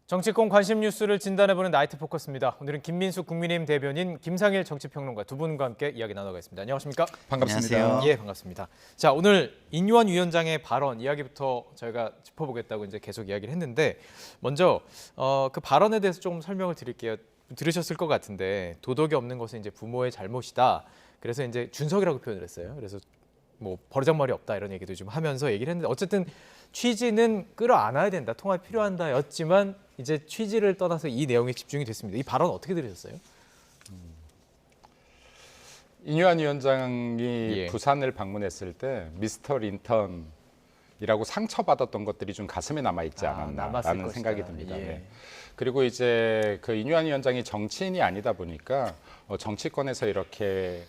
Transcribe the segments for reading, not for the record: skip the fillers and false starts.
정치권 관심 뉴스를 진단해보는 나이트 포커스입니다. 오늘은 김민수 국민의힘 대변인, 김상일 정치평론가 두 분과 함께 이야기 나눠가겠습니다. 안녕하십니까? 반갑습니다. 안녕하세요. 예, 반갑습니다. 자, 오늘 인유한 위원장의 발언 이야기부터 저희가 짚어보겠다고 이제 계속 이야기를 했는데, 먼저 그 발언에 대해서 좀 설명을 드릴게요. 들으셨을 것 같은데, 도덕이 없는 것은 이제 부모의 잘못이다. 그래서 이제 준석이라고 표현을 했어요. 그래서 뭐 버르장머리 없다 이런 얘기도 좀 하면서 얘기를 했는데, 어쨌든 취지는 끌어안아야 된다, 통합이 필요한다였지만 이제 취지를 떠나서 이 내용에 집중이 됐습니다. 이 발언 어떻게 들으셨어요? 인유한 위원장이 예. 부산을 방문했을 때 미스터 린턴이라고 상처받았던 것들이 좀 가슴에 남아있지 남았을 않았나라는 것이다. 생각이 듭니다. 예. 네. 그리고 이제 그 인유한 위원장이 정치인이 아니다 보니까 정치권에서 이렇게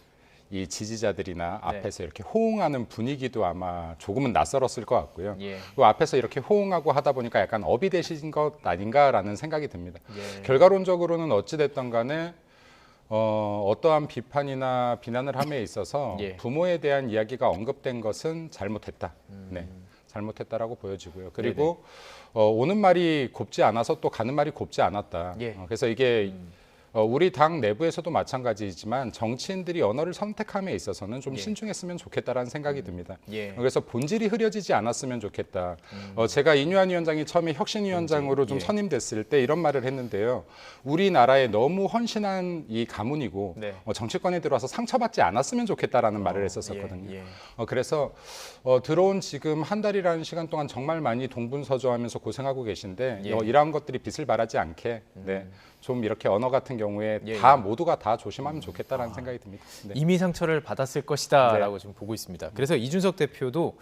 이 지지자들이나 네. 앞에서 이렇게 호응하는 분위기도 아마 조금은 낯설었을 것 같고요. 예. 그 앞에서 이렇게 호응하고 하다 보니까 약간 업이 되신 것 아닌가라는 생각이 듭니다. 예. 결과론적으로는 어찌됐든 간에 어떠한 비판이나 비난을 함에 있어서 예. 부모에 대한 이야기가 언급된 것은 잘못했다. 네, 잘못했다라고 보여지고요. 그리고 오는 말이 곱지 않아서 또 가는 말이 곱지 않았다. 예. 그래서 이게 우리 당 내부에서도 마찬가지지만 정치인들이 언어를 선택함에 있어서는 좀 예. 신중했으면 좋겠다라는 생각이 듭니다. 예. 그래서 본질이 흐려지지 않았으면 좋겠다. 제가 인유한 위원장이 처음에 혁신위원장으로 좀 예. 선임됐을 때 이런 말을 했는데요. 우리나라에 너무 헌신한 이 가문이고 네. 정치권에 들어와서 상처받지 않았으면 좋겠다라는 말을 했었거든요. 예. 그래서 들어온 지금 한 달이라는 시간 동안 정말 많이 동분서주하면서 고생하고 계신데 예. 이러한 것들이 빚을 발하지 않게 네, 좀 이렇게 언어 같은 경우에 예. 다 모두가 다 조심하면 좋겠다라는 생각이 듭니다. 네. 이미 상처를 받았을 것이다라고 지금 보고 있습니다. 그래서 이준석 대표도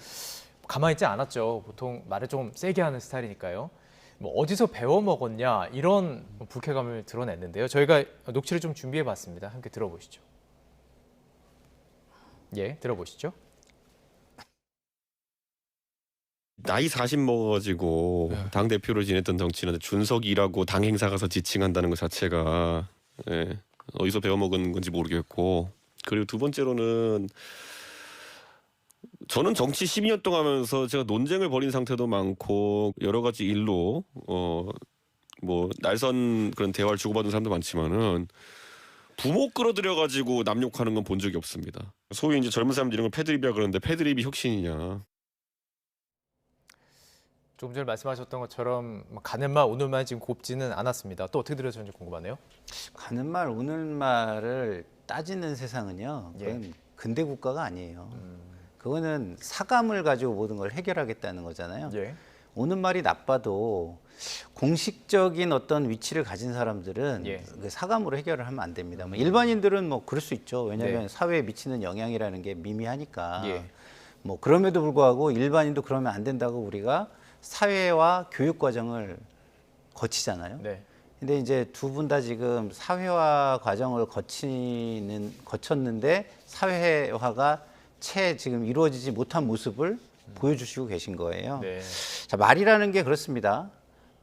가만히 있지 않았죠. 보통 말을 좀 세게 하는 스타일이니까요. 뭐 어디서 배워 먹었냐 이런 불쾌감을 드러냈는데요. 저희가 녹취를 좀 준비해봤습니다. 함께 들어보시죠. 예, 들어보시죠. 나이 40 먹어가지고 당 대표를 지냈던 정치인한테 준석이라고 당 행사 가서 지칭한다는 것 자체가 어디서 배워먹은 건지 모르겠고, 그리고 두 번째로는 저는 정치 12년 동안 하면서 제가 논쟁을 벌인 상태도 많고 여러 가지 일로 뭐 날선 그런 대화를 주고받은 사람도 많지만은 부모 끌어들여가지고 남 욕하는 건 본 적이 없습니다. 소위 이제 젊은 사람들이 이런 걸 패드립이라 그러는데 패드립이 혁신이냐? 조금 전에 말씀하셨던 것처럼 가는 말 오는 말 지금 곱지는 않았습니다. 또 어떻게 들으셨는지 궁금하네요. 가는 말 오는 말을 따지는 세상은요. 그건 근대 국가가 아니에요. 그거는 사감을 가지고 모든 걸 해결하겠다는 거잖아요. 예. 오는 말이 나빠도 공식적인 어떤 위치를 가진 사람들은 예. 그 사감으로 해결을 하면 안 됩니다. 뭐 일반인들은 뭐 그럴 수 있죠. 왜냐하면 네. 사회에 미치는 영향이라는 게 미미하니까. 예. 뭐 그럼에도 불구하고 일반인도 그러면 안 된다고 우리가 사회와 교육 과정을 거치잖아요. 네. 근데 이제 두 분 다 지금 사회화 과정을 거쳤는데 사회화가 채 지금 이루어지지 못한 모습을 보여주시고 계신 거예요. 네. 자, 말이라는 게 그렇습니다.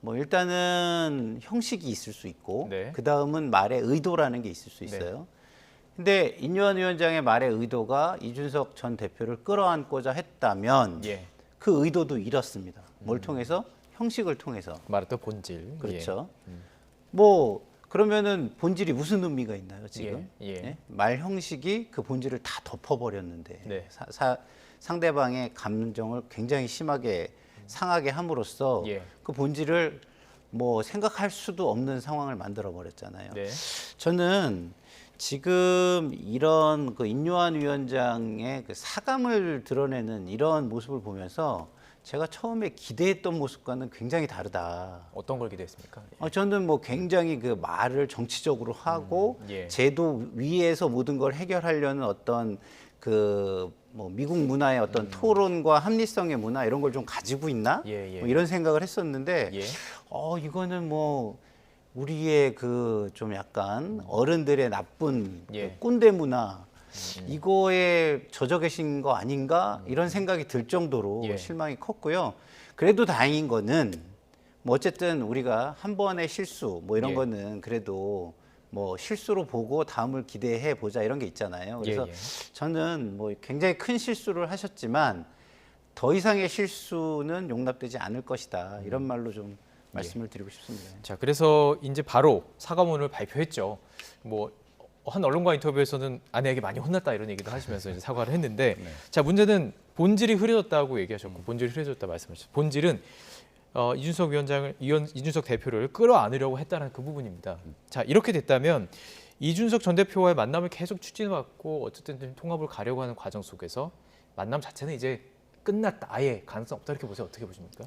뭐 일단은 형식이 있을 수 있고 네. 그 다음은 말의 의도라는 게 있을 수 있어요. 근데 인유한 위원장의 말의 의도가 이준석 전 대표를 끌어안고자 했다면 예. 그 의도도 잃었습니다. 뭘 통해서? 형식을 통해서. 말했던 본질. 그렇죠. 뭐 그러면은 본질이 무슨 의미가 있나요, 지금? 예. 말 형식이 그 본질을 다 덮어버렸는데 네. 상대방의 감정을 굉장히 심하게 상하게 함으로써 예. 그 본질을 뭐 생각할 수도 없는 상황을 만들어 버렸잖아요. 네. 저는 지금 이런 그 인유한 위원장의 그 사감을 드러내는 이런 모습을 보면서 제가 처음에 기대했던 모습과는 굉장히 다르다. 어떤 걸 기대했습니까? 저는 뭐 굉장히 그 말을 정치적으로 하고 예. 제도 위에서 모든 걸 해결하려는 어떤 그 뭐 미국 문화의 어떤 토론과 합리성의 문화 이런 걸 좀 가지고 있나? 예. 뭐 이런 생각을 했었는데 예. 이거는 뭐 우리의 그 좀 약간 어른들의 나쁜 예. 그 꼰대 문화 이거에 젖어 계신 거 아닌가 이런 생각이 들 정도로 예. 실망이 컸고요. 그래도 다행인 거는 뭐 어쨌든 우리가 한 번의 실수 뭐 이런 예. 거는 그래도 뭐 실수로 보고 다음을 기대해 보자 이런 게 있잖아요. 그래서 예. 저는 뭐 굉장히 큰 실수를 하셨지만 더 이상의 실수는 용납되지 않을 것이다 이런 말로 좀 말씀을 드리고 싶습니다. 자, 그래서 이제 바로 사과문을 발표했죠. 뭐 한 언론과 인터뷰에서는 아내에게 많이 혼났다 이런 얘기도 하시면서 이제 사과를 했는데, 네. 자, 문제는 본질이 흐려졌다고 얘기하셨고, 본질이 흐려졌다 말씀하셨죠. 본질은 이준석 대표를 끌어안으려고 했다는 그 부분입니다. 자, 이렇게 됐다면 이준석 전 대표와의 만남을 계속 추진해왔고 어쨌든 좀 통합을 가려고 하는 과정 속에서 만남 자체는 이제 끝났다, 아예 가능성 없다 이렇게 보세요. 어떻게 보십니까?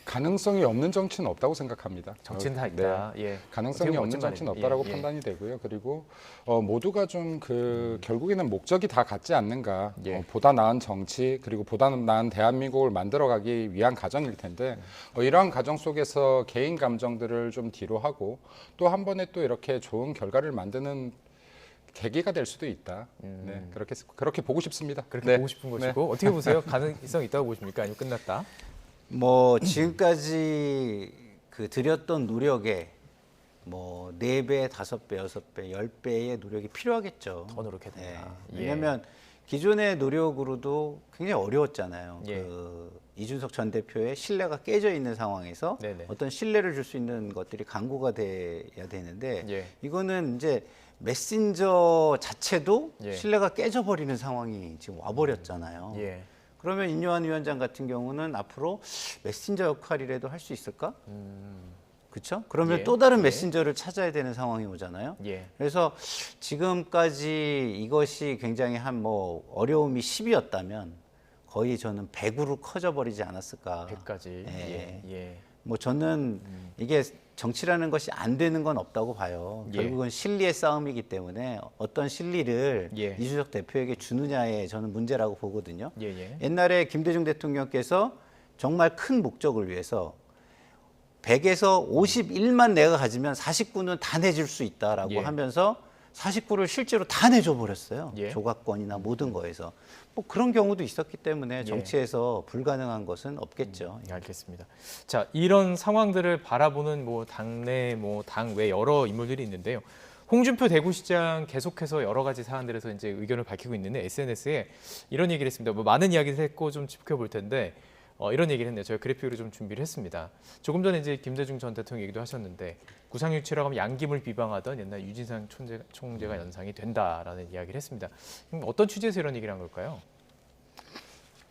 가능성이 없는 정치는 없다고 생각합니다. 정치는 다 네. 있다. 예. 가능성이 어떻게 보면 없는 멋진 정치는 말입니다. 없다라고 예, 예. 판단이 되고요. 그리고 모두가 좀 결국에는 목적이 다 같지 않는가. 예. 보다 나은 정치 그리고 보다 나은 대한민국을 만들어가기 위한 과정일 텐데 이러한 과정 속에서 개인 감정들을 좀 뒤로 하고 또 한 번에 또 이렇게 좋은 결과를 만드는 계기가 될 수도 있다. 네, 그렇게 보고 싶습니다. 그렇게 네. 보고 싶은 것이고 어떻게 보세요? 가능성 있다고 보십니까? 아니면 끝났다? 뭐 지금까지 그 들였던 노력에 뭐 4배, 5배, 6배, 10배의 노력이 필요하겠죠. 더 노력해야 된다. 예. 왜냐하면 기존의 노력으로도 굉장히 어려웠잖아요. 예. 그 이준석 전 대표의 신뢰가 깨져 있는 상황에서 네네. 어떤 신뢰를 줄 수 있는 것들이 강구가 돼야 되는데 예. 이거는 이제 메신저 자체도 예. 신뢰가 깨져버리는 상황이 지금 와버렸잖아요. 예. 그러면 인요한 위원장 같은 경우는 앞으로 메신저 역할이라도 할 수 있을까? 그렇죠? 그러면 예. 또 다른 예. 메신저를 찾아야 되는 상황이 오잖아요. 예. 그래서 지금까지 이것이 굉장히 한 뭐 어려움이 10이었다면 거의 저는 100으로 커져버리지 않았을까. 100까지. 예. 예. 뭐 저는 이게 정치라는 것이 안 되는 건 없다고 봐요. 예. 결국은 실리의 싸움이기 때문에 어떤 실리를 예. 이준석 대표에게 주느냐에 저는 문제라고 보거든요. 예. 예. 옛날에 김대중 대통령께서 정말 큰 목적을 위해서 100에서 51만 내가 가지면 49는 다 내줄 수 있다라고 예. 하면서 49를 실제로 다 내줘 버렸어요. 예. 조각권이나 모든 거에서. 뭐 그런 경우도 있었기 때문에 예. 정치에서 불가능한 것은 없겠죠. 예, 알겠습니다. 자, 이런 상황들을 바라보는 뭐 당내, 뭐 당외 여러 인물들이 있는데요. 홍준표 대구시장 계속해서 여러 가지 사안들에서 이제 의견을 밝히고 있는데 SNS에 이런 얘기를 했습니다. 뭐 많은 이야기를 했고 좀 짚어볼 텐데 이런 얘기를 했네요. 저희 그래픽으로 좀 준비를 했습니다. 조금 전에 이제 김대중 전 대통령 얘기도 하셨는데 구상유치라고 하면 양김을 비방하던 옛날 유진상 총재가 연상이 된다라는 이야기를 했습니다. 어떤 취지에서 이런 얘기를 한 걸까요?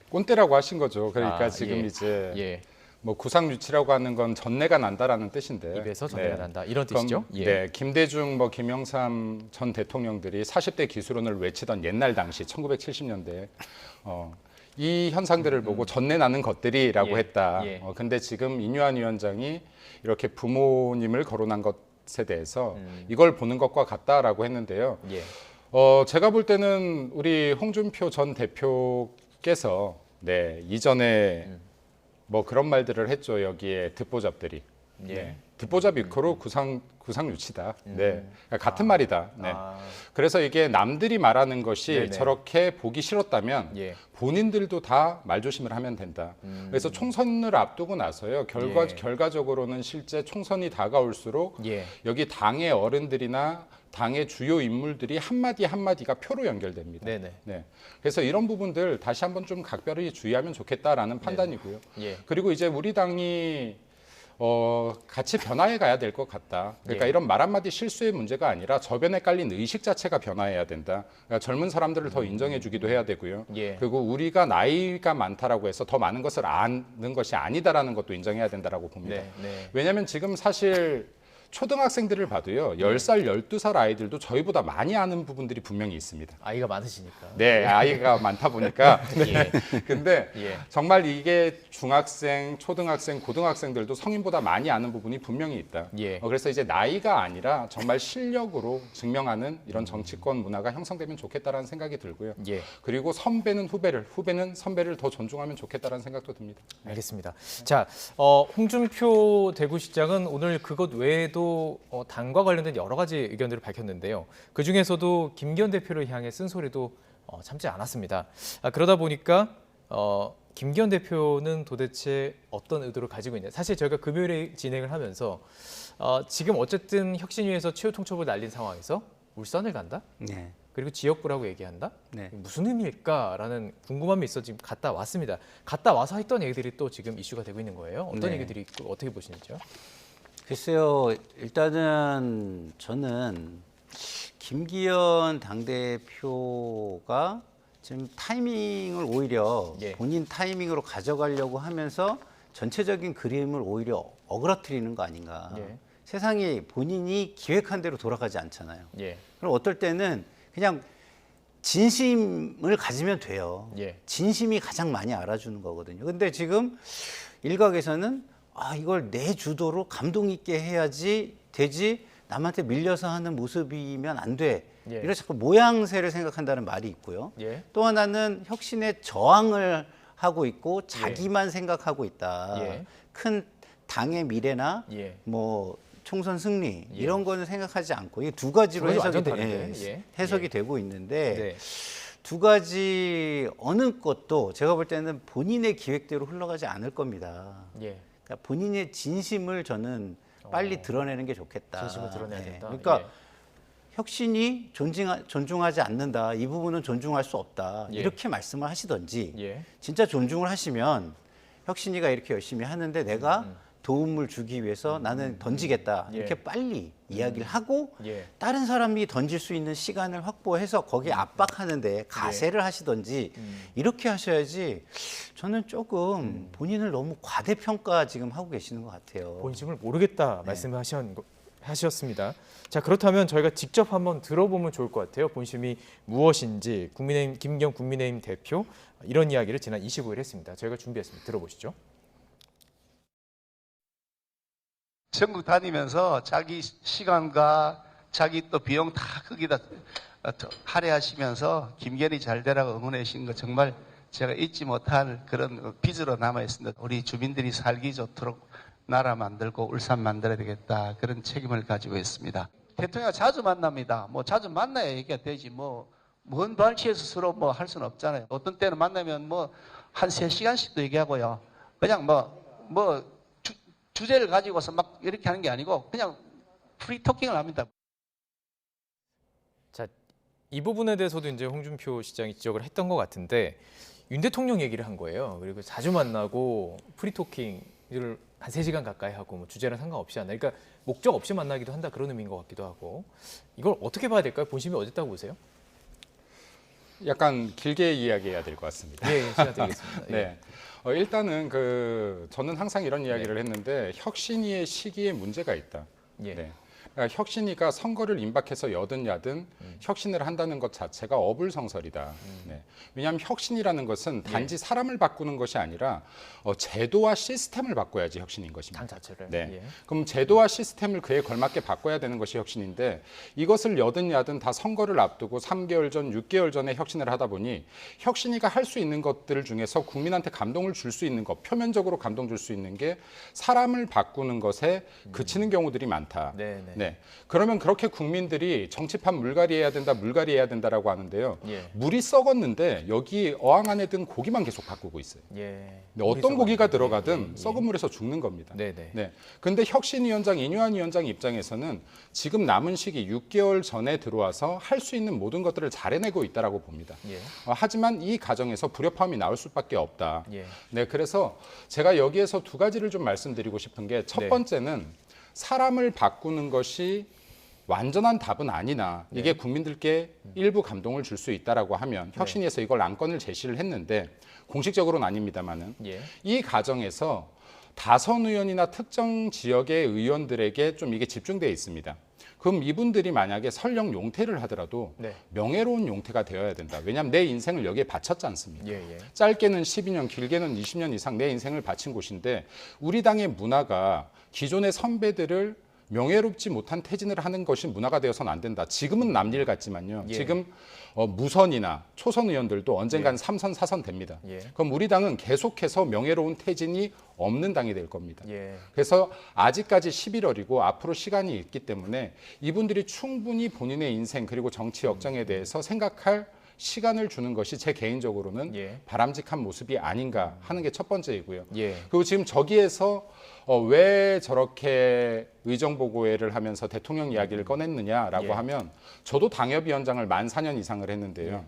꼰대라고 하신 거죠. 그러니까 아, 지금 예. 이제 예, 뭐 구상유치라고 하는 건 전내가 난다라는 뜻인데 입에서 전해가 네. 난다 이런 그럼, 뜻이죠. 예. 네, 김대중, 뭐 김영삼 전 대통령들이 40대 기술론을 외치던 옛날 당시 1970년대 이 현상들을 보고 전내 나는 것들이라고 예, 했다. 예. 근데 지금 인유한 위원장이 이렇게 부모님을 거론한 것에 대해서 이걸 보는 것과 같다라고 했는데요. 예. 제가 볼 때는 우리 홍준표 전 대표께서 이전에 뭐 그런 말들을 했죠. 여기에 듣보잡들이. 예. 네. 듣보잡 이코로 구상유치다. 네. 그러니까 같은 말이다. 네. 아, 그래서 이게 남들이 말하는 것이 네네. 저렇게 보기 싫었다면 예. 본인들도 다 말조심을 하면 된다. 그래서 총선을 앞두고 나서요. 예. 결과적으로는 실제 총선이 다가올수록 예. 여기 당의 어른들이나 당의 주요 인물들이 한마디 한마디가 표로 연결됩니다. 네네. 네. 그래서 이런 부분들 다시 한번 좀 각별히 주의하면 좋겠다라는 판단이고요. 예. 그리고 이제 우리 당이 같이 변화해 가야 될 것 같다. 그러니까 예. 이런 말 한마디 실수의 문제가 아니라 저변에 깔린 의식 자체가 변화해야 된다. 그러니까 젊은 사람들을 더 인정해 주기도 해야 되고요. 예. 그리고 우리가 나이가 많다라고 해서 더 많은 것을 아는 것이 아니다라는 것도 인정해야 된다라고 봅니다. 네. 네. 왜냐하면 지금 사실 초등학생들을 봐도요. 10살, 12살 아이들도 저희보다 많이 아는 부분들이 분명히 있습니다. 아이가 많으시니까. 네, 아이가 많다 보니까. 예. 근데 예. 정말 이게 중학생, 초등학생, 고등학생들도 성인보다 많이 아는 부분이 분명히 있다. 예. 그래서 이제 나이가 아니라 정말 실력으로 증명하는 이런 정치권 문화가 형성되면 좋겠다라는 생각이 들고요. 예. 그리고 선배는 후배를, 후배는 선배를 더 존중하면 좋겠다라는 생각도 듭니다. 알겠습니다. 자, 홍준표 대구시장은 오늘 그것 외에도 당과 관련된 여러 가지 의견들을 밝혔는데요. 그 중에서도 김기현 대표를 향해 쓴소리도 참지 않았습니다. 그러다 보니까 김기현 대표는 도대체 어떤 의도를 가지고 있냐. 사실 저희가 금요일에 진행을 하면서 지금 어쨌든 혁신위에서 최후 통첩을 날린 상황에서 울산을 간다? 네. 그리고 지역구라고 얘기한다? 네. 무슨 의미일까라는 궁금함이 있어 지금 갔다 왔습니다. 갔다 와서 했던 얘기들이 또 지금 이슈가 되고 있는 거예요. 어떤 네. 얘기들이 있고 어떻게 보시는지요? 글쎄요, 일단은 저는 김기현 당대표가 지금 타이밍을 오히려 예. 본인 타이밍으로 가져가려고 하면서 전체적인 그림을 오히려 어그러뜨리는 거 아닌가. 예. 세상이 본인이 기획한 대로 돌아가지 않잖아요. 예. 그럼 어떨 때는 그냥 진심을 가지면 돼요. 예. 진심이 가장 많이 알아주는 거거든요. 근데 지금 일각에서는 이걸 내 주도로 감동 있게 해야지 되지 남한테 밀려서 하는 모습이면 안 돼. 예. 이런 자꾸 모양새를 생각한다는 말이 있고요. 예. 또 하나는 혁신에 저항을 하고 있고 자기만 생각하고 있다. 예. 큰 당의 미래나 예. 뭐 총선 승리 예. 이런 거는 생각하지 않고 이게 두 가지로 그건 해석이, 완전 다른데. 예. 해석이 예. 되고 있는데 네. 두 가지 어느 것도 제가 볼 때는 본인의 기획대로 흘러가지 않을 겁니다. 예. 그러니까 본인의 진심을 저는 빨리 드러내는 게 좋겠다. 진심을 드러내야 된다. 그러니까 예. 혁신이 존중하지 않는다. 이 부분은 존중할 수 없다. 예. 이렇게 말씀을 하시던지 예. 진짜 존중을 하시면 혁신이가 이렇게 열심히 하는데 내가 도움을 주기 위해서 나는 던지겠다. 예. 이렇게 빨리 이야기를 하고 예. 다른 사람이 던질 수 있는 시간을 확보해서 거기에 압박하는데 가세를 하시던지 이렇게 하셔야지 저는 조금 본인을 너무 과대평가 지금 하고 계시는 것 같아요. 본심을 모르겠다 말씀하셨습니다. 자, 그렇다면 저희가 직접 한번 들어보면 좋을 것 같아요. 본심이 무엇인지 국민의힘 김기현 국민의힘 대표 이런 이야기를 지난 25일 했습니다. 저희가 준비했습니다. 들어보시죠. 전국 다니면서 자기 시간과 자기 또 비용 다 거기다 할애하시면서 김기현이 잘 되라고 응원해 주신 거 정말 제가 잊지 못할 그런 빚으로 남아 있습니다. 우리 주민들이 살기 좋도록 나라 만들고 울산 만들어야 되겠다 그런 책임을 가지고 있습니다. 대통령 자주 만납니다. 뭐 자주 만나야 얘기가 되지 먼 발치에서 서로 뭐 할 수는 없잖아요. 어떤 때는 만나면 뭐 한 3시간씩도 얘기하고요. 그냥 주제를 가지고서 막 이렇게 하는 게 아니고 그냥 프리토킹을 합니다. 자, 이 부분에 대해서도 이제 홍준표 시장이 지적을 했던 것 같은데 윤 대통령 얘기를 한 거예요. 그리고 자주 만나고 프리토킹을 한 3시간 가까이 하고 뭐 주제랑 상관없이 한다. 그러니까 목적 없이 만나기도 한다 그런 의미인 것 같기도 하고 이걸 어떻게 봐야 될까요? 본심이 어딨다고 보세요? 약간 길게 이야기해야 될 것 같습니다. 예, 시간 드리겠습니다. 예. 네. 일단은 저는 항상 이런 이야기를 했는데 혁신위의 시기에 문제가 있다. 예. 네. 그러니까 혁신위가 선거를 임박해서 여든 야든 혁신을 한다는 것 자체가 어불성설이다. 네. 왜냐하면 혁신이라는 것은 단지 사람을 바꾸는 것이 아니라 제도와 시스템을 바꿔야지 혁신인 것입니다. 당 자체를. 네. 예. 그럼 제도와 시스템을 그에 걸맞게 바꿔야 되는 것이 혁신인데 이것을 여든 야든 다 선거를 앞두고 3개월 전, 6개월 전에 혁신을 하다 보니 혁신이가 할 수 있는 것들 중에서 국민한테 감동을 줄 수 있는 것, 표면적으로 감동 줄 수 있는 게 사람을 바꾸는 것에 그치는 경우들이 많다. 네, 네. 네. 그러면 그렇게 국민들이 정치판 물갈이해야 된다, 물갈이해야 된다라고 하는데요. 예. 물이 썩었는데 여기 어항 안에 든 고기만 계속 바꾸고 있어요. 예. 근데 어떤 고기가 썩었는데. 들어가든 예. 썩은 물에서 죽는 겁니다. 네, 네. 네. 근데 혁신위원장 인유한 위원장 입장에서는 지금 남은 시기 6개월 전에 들어와서 할 수 있는 모든 것들을 잘 해내고 있다라고 봅니다. 예. 하지만 이 과정에서 불협화음이 나올 수밖에 없다. 예. 네, 그래서 제가 여기에서 두 가지를 좀 말씀드리고 싶은 게 첫 네. 번째는 사람을 바꾸는 것이 완전한 답은 아니나 이게 국민들께 일부 감동을 줄 수 있다라고 하면 혁신위에서 이걸 안건을 제시를 했는데 공식적으로는 아닙니다만은 예. 이 과정에서 다선 의원이나 특정 지역의 의원들에게 좀 이게 집중되어 있습니다. 그럼 이분들이 만약에 설령 용퇴를 하더라도 네. 명예로운 용퇴가 되어야 된다. 왜냐하면 내 인생을 여기에 바쳤지 않습니까? 예, 예. 짧게는 12년, 길게는 20년 이상 내 인생을 바친 곳인데 우리 당의 문화가 기존의 선배들을 명예롭지 못한 퇴진을 하는 것이 문화가 되어서는 안 된다. 지금은 남일 같지만요. 예. 지금 무선이나 초선 의원들도 언젠간 3선, 4선 됩니다. 예. 그럼 우리 당은 계속해서 명예로운 퇴진이 없는 당이 될 겁니다. 예. 그래서 아직까지 11월이고 앞으로 시간이 있기 때문에 이분들이 충분히 본인의 인생 그리고 정치 역정에 대해서 생각할 시간을 주는 것이 제 개인적으로는 예. 바람직한 모습이 아닌가 하는 게 첫 번째이고요. 예. 그리고 지금 저기에서 왜 저렇게 의정보고회를 하면서 대통령 이야기를 꺼냈느냐라고 예. 하면 저도 당협위원장을 만 4년 이상을 했는데요.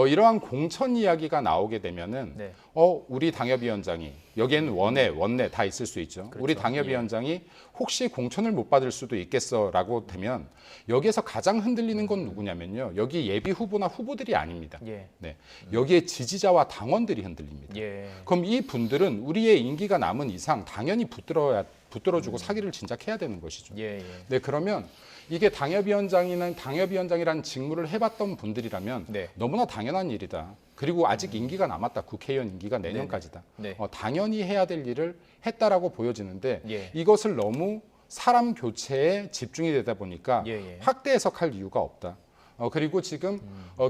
이러한 공천 이야기가 나오게 되면은 네. 우리 당협위원장이 여기에는 원내 다 있을 수 있죠. 그렇죠. 우리 당협위원장이 혹시 공천을 못 받을 수도 있겠어라고 되면 여기에서 가장 흔들리는 건 누구냐면요. 여기 예비 후보나 후보들이 아닙니다. 예. 네. 여기에 지지자와 당원들이 흔들립니다. 예. 그럼 이 분들은 우리의 임기가 남은 이상 당연히 붙들어주고 사기를 진작해야 되는 것이죠. 예. 네, 그러면 이게 당협위원장이라는 직무를 해봤던 분들이라면 네. 너무나 당연한 일이다. 그리고 아직 임기가 남았다. 국회의원 임기가 내년까지다. 네. 당연히 해야 될 일을 했다라고 보여지는데 예. 이것을 너무 사람 교체에 집중이 되다 보니까 예. 확대 해석할 이유가 없다. 그리고 지금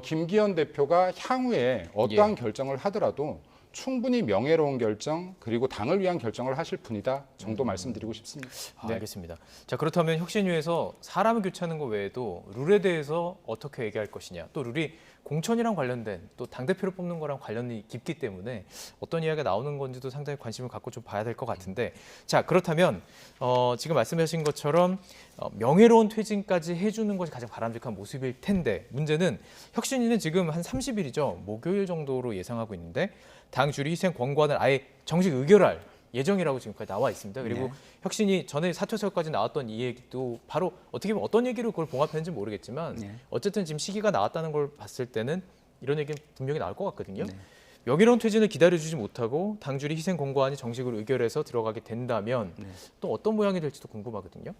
김기현 대표가 향후에 어떠한 결정을 하더라도 충분히 명예로운 결정 그리고 당을 위한 결정을 하실 분이다 정도 말씀드리고 싶습니다. 네. 알겠습니다. 자, 그렇다면 혁신위에서 사람을 교체하는 것 외에도 룰에 대해서 어떻게 얘기할 것이냐, 또 룰이 공천이랑 관련된 또 당대표를 뽑는 거랑 관련이 깊기 때문에 어떤 이야기가 나오는 건지도 상당히 관심을 갖고 좀 봐야 될 것 같은데, 자, 그렇다면 지금 말씀하신 것처럼 명예로운 퇴진까지 해주는 것이 가장 바람직한 모습일 텐데, 문제는 혁신위는 지금 한 30일이죠. 목요일 정도로 예상하고 있는데 당 주리 희생 권고안을 아예 정식 의결할 예정이라고 지금까지 나와 있습니다. 그리고 네. 혁신이 전에 사퇴서까지 나왔던 이 얘기도 바로 어떻게 보면 어떤 얘기로 그걸 봉합했는지 모르겠지만 네. 어쨌든 지금 시기가 나왔다는 걸 봤을 때는 이런 얘기는 분명히 나올 것 같거든요. 네. 명예로운 퇴진을 기다려주지 못하고 당주리 희생 권고안이 정식으로 의결해서 들어가게 된다면 네. 또 어떤 모양이 될지도 궁금하거든요.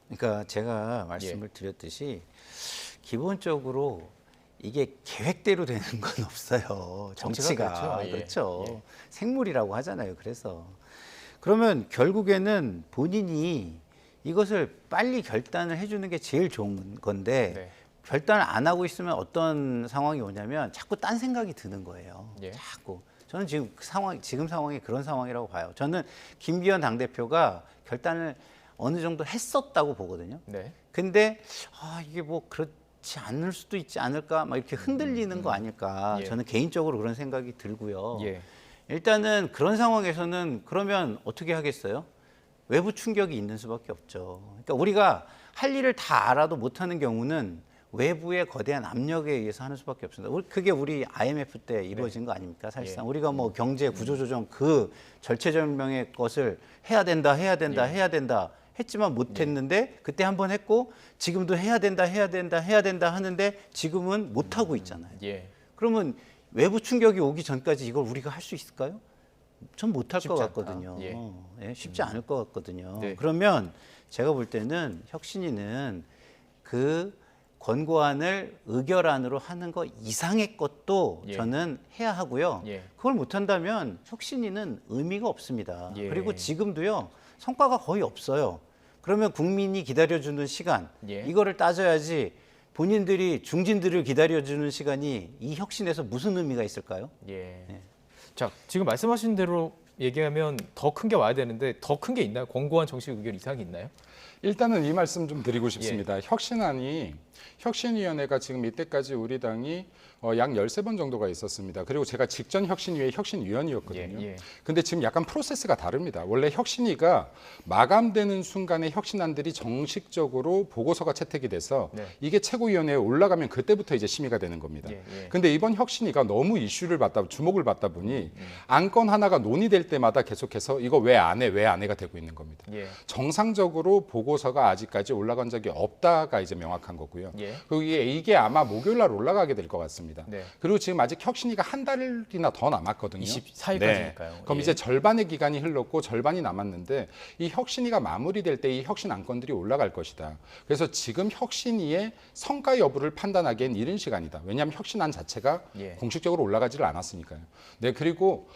그러니까 제가 말씀을 드렸듯이 기본적으로 이게 계획대로 되는 건 없어요. 정치가 정치가. 그렇죠. 예. 그렇죠. 예. 생물이라고 하잖아요. 그래서 그러면 결국에는 본인이 이것을 빨리 결단을 해주는 게 제일 좋은 건데 네. 결단을 안 하고 있으면 어떤 상황이 오냐면 자꾸 딴 생각이 드는 거예요. 예. 자꾸. 저는 지금 지금 상황이 그런 상황이라고 봐요. 저는 김기현 당대표가 결단을 어느 정도 했었다고 보거든요. 네. 근데 이게 뭐 그렇지 않을 수도 있지 않을까 막 이렇게 흔들리는 거 아닐까. 예. 저는 개인적으로 그런 생각이 들고요. 예. 일단은 그런 상황에서는 그러면 어떻게 하겠어요? 외부 충격이 있는 수밖에 없죠. 그러니까 우리가 할 일을 다 알아도 못하는 경우는 외부의 거대한 압력에 의해서 하는 수밖에 없습니다. 그게 우리 IMF 때 이루어진 거 아닙니까? 사실상 예. 우리가 뭐 경제 구조조정 그 절체절명의 것을 해야 된다 했지만 못했는데 그때 한번 했고 지금도 해야 된다 하는데 지금은 못 하고 있잖아요. 예. 그러면 외부 충격이 오기 전까지 이걸 우리가 할 수 있을까요? 전 못할 것 쉽지 않다. 같거든요. 예. 쉽지 않을 것 같거든요. 네. 그러면 제가 볼 때는 혁신위는 그 권고안을 의결안으로 하는 것 이상의 것도 예. 저는 해야 하고요. 예. 그걸 못한다면 혁신위는 의미가 없습니다. 예. 그리고 지금도요. 성과가 거의 없어요. 그러면 국민이 기다려주는 시간 예. 이거를 따져야지 본인들이 중진들을 기다려주는 시간이 이 혁신에서 무슨 의미가 있을까요? 예. 예. 자, 지금 말씀하신 대로 얘기하면 더 큰 게 와야 되는데 더 큰 게 있나요? 권고안 정식 의결 이상이 있나요? 일단은 이 말씀 좀 드리고 싶습니다. 혁신위원회가 지금 이때까지 우리 당이 약 13번 정도가 있었습니다. 그리고 제가 직전 혁신위의 혁신위원이었거든요. 예. 근데 지금 약간 프로세스가 다릅니다. 원래 혁신위가 마감되는 순간에 혁신안들이 정식적으로 보고서가 채택이 돼서 네. 이게 최고위원회에 올라가면 그때부터 이제 심의가 되는 겁니다. 예. 근데 이번 혁신위가 너무 주목을 받다 보니 안건 하나가 논의될 때마다 계속해서 이거 왜 안 해가 되고 있는 겁니다. 예. 정상적으로 보고서가 아직까지 올라간 적이 없다가 이제 명확한 거고요. 예. 그리고 이게 아마 목요일 날 올라가게 될 것 같습니다. 네. 그리고 지금 아직 혁신위가 한 달이나 더 남았거든요. 24일까지니까요. 그럼 예. 이제 절반의 기간이 흘렀고 절반이 남았는데 이 혁신위가 마무리될 때 이 혁신 안건들이 올라갈 것이다. 그래서 지금 혁신위의 성과 여부를 판단하기엔 이른 시간이다. 왜냐하면 혁신안 자체가 예. 공식적으로 올라가지를 않았으니까요. 네, 그리고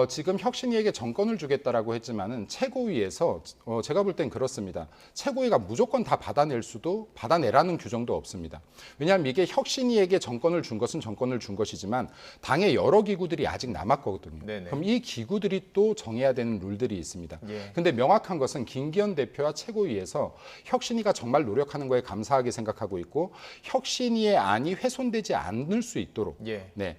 지금 혁신위에게 정권을 주겠다라고 했지만은 최고위에서 제가 볼 땐 그렇습니다. 최고위가 무조건 다 받아내라는 규정도 없습니다. 왜냐하면 이게 혁신위에게 정권을 준 것은 정권을 준 것이지만 당의 여러 기구들이 아직 남았거든요. 네네. 그럼 이 기구들이 또 정해야 되는 룰들이 있습니다. 예. 근데 명확한 것은 김기현 대표와 최고위에서 혁신위가 정말 노력하는 거에 감사하게 생각하고 있고 혁신위의 안이 훼손되지 않을 수 있도록 예. 네.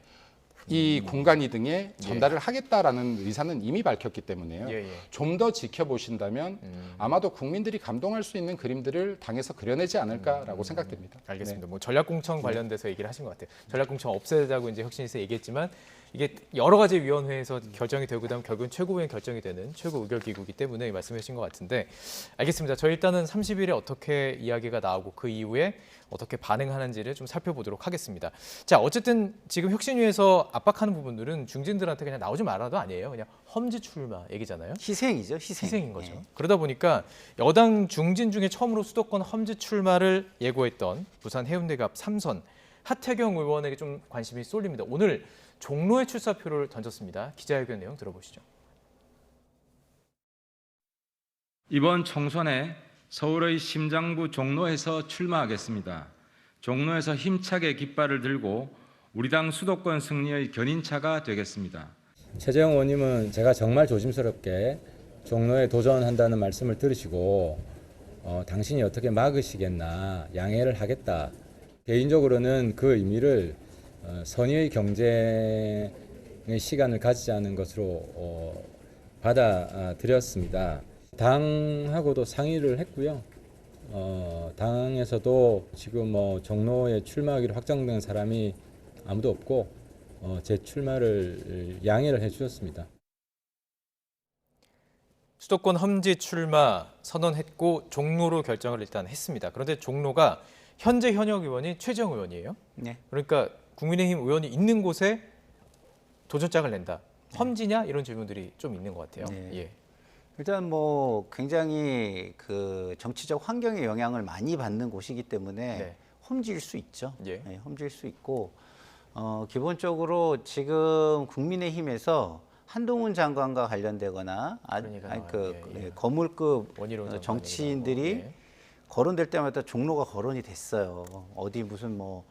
이 공간이 등에 전달을 하겠다라는 의사는 이미 밝혔기 때문에요. 예, 예. 좀 더 지켜보신다면 아마도 국민들이 감동할 수 있는 그림들을 당에서 그려내지 않을까라고 생각됩니다. 알겠습니다. 뭐 전략공천 관련돼서 얘기를 하신 것 같아요. 전략공천 없애자고 이제 혁신위에서 얘기했지만 이게 여러 가지 위원회에서 결정이 되고 그다음 결국은 최고위원 결정이 되는 최고 의결기구이기 때문에 말씀해 주신 것 같은데 알겠습니다. 저희 일단은 30일에 어떻게 이야기가 나오고 그 이후에 어떻게 반응하는지를 좀 살펴보도록 하겠습니다. 자, 어쨌든 지금 혁신위에서 압박하는 부분들은 중진들한테 그냥 나오지 말아도 아니에요. 그냥 험지 출마 얘기잖아요. 희생이죠, 희생. 희생인 거죠. 예. 그러다 보니까 여당 중진 중에 처음으로 수도권 험지 출마를 예고했던 부산 해운대갑 3선 하태경 의원에게 좀 관심이 쏠립니다. 오늘 종로에 출사표를 던졌습니다. 기자회견 내용 들어보시죠. 이번 총선에 서울의 심장부 종로에서 출마하겠습니다. 종로에서 힘차게 깃발을 들고 우리 당 수도권 승리의 견인차가 되겠습니다. 최재형 의원님은 제가 정말 조심스럽게 종로에 도전한다는 말씀을 들으시고 당신이 어떻게 막으시겠나 양해를 하겠다. 개인적으로는 그 의미를 선의의 경쟁의 시간을 가지자는 것으로 받아들였습니다. 당하고도 상의를 했고요. 당에서도 지금 종로에 출마하기로 확정된 사람이 아무도 없고 제 출마를 양해를 해주셨습니다. 수도권 험지 출마 선언했고 종로로 결정을 일단 했습니다. 그런데 종로가 현재 현역 의원이 최재형 의원이에요. 네. 그러니까 국민의힘 의원이 있는 곳에 도전장을 낸다. 험지냐 이런 질문들이 좀 있는 것 같아요. 네. 예. 일단 뭐 굉장히 그 정치적 환경의 영향을 많이 받는 곳이기 때문에 네. 험지일 수 있죠. 예. 네, 험지일 수 있고 기본적으로 지금 국민의힘에서 한동훈 장관과 관련되거나 그러니까 아니 예. 거물급 원희룡 장관 정치인들이 얘기도 하고, 예. 거론될 때마다 종로가 거론이 됐어요. 어디 무슨 뭐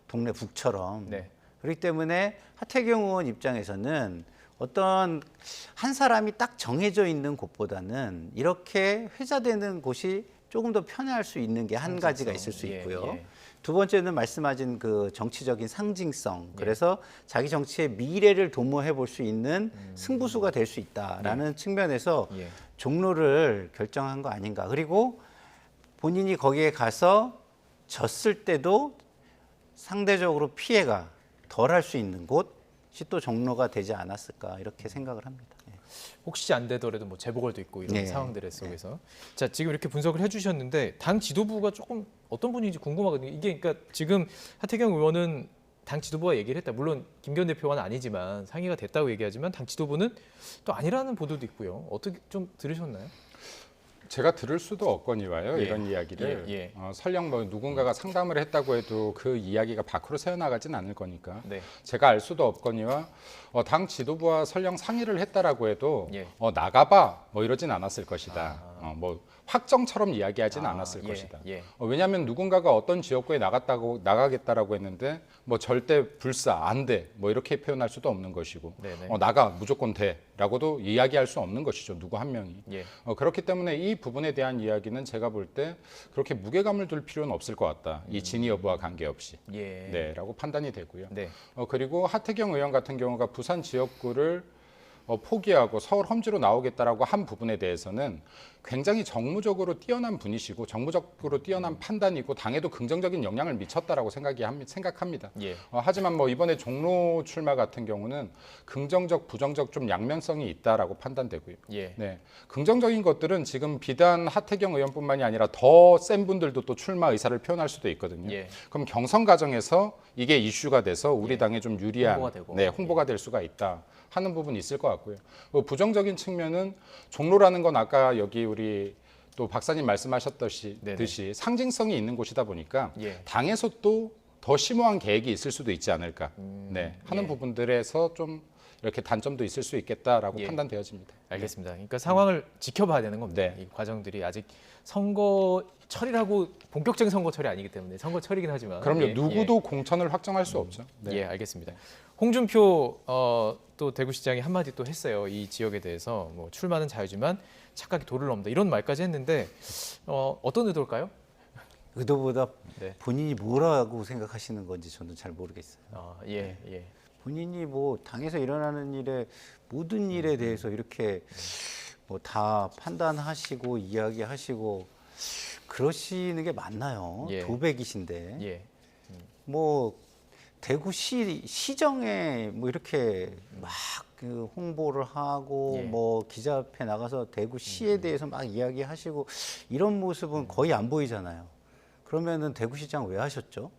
동네 북처럼. 네. 그렇기 때문에 하태경 의원 입장에서는 어떤 한 사람이 딱 정해져 있는 곳보다는 이렇게 회자되는 곳이 조금 더 편할 수 있는 게 한 가지가 있을 수 예, 있고요. 예. 두 번째는 말씀하신 그 정치적인 상징성. 그래서 자기 정치의 미래를 도모해 볼 수 있는 승부수가 될 수 있다라는 측면에서 예. 종로를 결정한 거 아닌가. 그리고 본인이 거기에 가서 졌을 때도 상대적으로 피해가 덜 할 수 있는 곳이 또 종로가 되지 않았을까 이렇게 생각을 합니다. 예. 혹시 안 되더라도 뭐 재보궐도 있고 이런 네. 상황들 속에서 자 지금 이렇게 분석을 해주셨는데 당 지도부가 조금 어떤 분인지 궁금하거든요. 이게 그러니까 지금 하태경 의원은 당 지도부가 얘기를 했다. 물론 김기현 대표와는 아니지만 상의가 됐다고 얘기하지만 당 지도부는 또 아니라는 보도도 있고요. 어떻게 좀 들으셨나요? 제가 들을 수도 없거니와요. 예. 이런 이야기를. 예, 예. 설령 뭐 누군가가 상담을 했다고 해도 그 이야기가 밖으로 새어나가진 않을 거니까 네. 제가 알 수도 없거니와 당 지도부와 설령 상의를 했다라고 해도 예. 나가봐 뭐 이러진 않았을 것이다. 뭐 확정처럼 이야기하진 않았을 예, 것이다. 예. 왜냐하면 누군가가 어떤 지역구에 나가겠다라고 했는데 뭐 절대 불사 안 돼 뭐 이렇게 표현할 수도 없는 것이고 네네. 나가 무조건 돼라고도 이야기할 수 없는 것이죠. 누구 한 명이. 예. 그렇기 때문에 이 부분에 대한 이야기는 제가 볼 때 그렇게 무게감을 둘 필요는 없을 것 같다. 이 진위 여부와 관계없이. 예. 네라고 판단이 되고요. 네. 그리고 하태경 의원 같은 경우가 부산 지역구를 포기하고 서울 험지로 나오겠다라고 한 부분에 대해서는 굉장히 정무적으로 뛰어난 분이시고 정무적으로 뛰어난 판단이고 당에도 긍정적인 영향을 미쳤다라고 생각합니다. 예. 하지만 뭐 이번에 종로 출마 같은 경우는 긍정적, 부정적 좀 양면성이 있다라고 판단되고요. 예. 네, 긍정적인 것들은 지금 비단 하태경 의원뿐만이 아니라 더 센 분들도 또 출마 의사를 표현할 수도 있거든요. 예. 그럼 경선 과정에서 이게 이슈가 돼서 우리 예. 당에 좀 유리한 홍보가 되고. 네, 홍보가 될 수가 있다 하는 부분이 있을 것 같고요. 부정적인 측면은 종로라는 건 아까 여기 우리 또 박사님 말씀하셨듯이 네네. 상징성이 있는 곳이다 보니까 예. 당에서 또 더 심오한 계획이 있을 수도 있지 않을까 하는 예. 부분들에서 좀 이렇게 단점도 있을 수 있겠다라고 예. 판단되어집니다. 알겠습니다. 그러니까 상황을 지켜봐야 되는 겁니다. 네. 이 과정들이 아직 선거철이라고 본격적인 선거철이 아니기 때문에 선거철이긴 하지만 그럼요. 예, 누구도 공천을 확정할 수 없죠. 예, 알겠습니다. 홍준표 또 대구시장이 한마디 또 했어요. 이 지역에 대해서 뭐 출마는 자유지만 착각이 도를 넘다 이런 말까지 했는데 어떤 의도일까요? 의도보다 네. 본인이 뭐라고 생각하시는 건지 저는 잘 모르겠어요. 예, 예. 본인이 뭐 당에서 일어나는 일에 모든 일에 대해서 이렇게 뭐 다 판단하시고 이야기하시고 그러시는 게 맞나요? 예. 도백이신데 예. 뭐 대구시정에 뭐 이렇게 막 그 홍보를 하고 예. 뭐 기자협회 나가서 대구시에 대해서 막 이야기하시고 이런 모습은 거의 안 보이잖아요. 그러면은 대구시장 왜 하셨죠?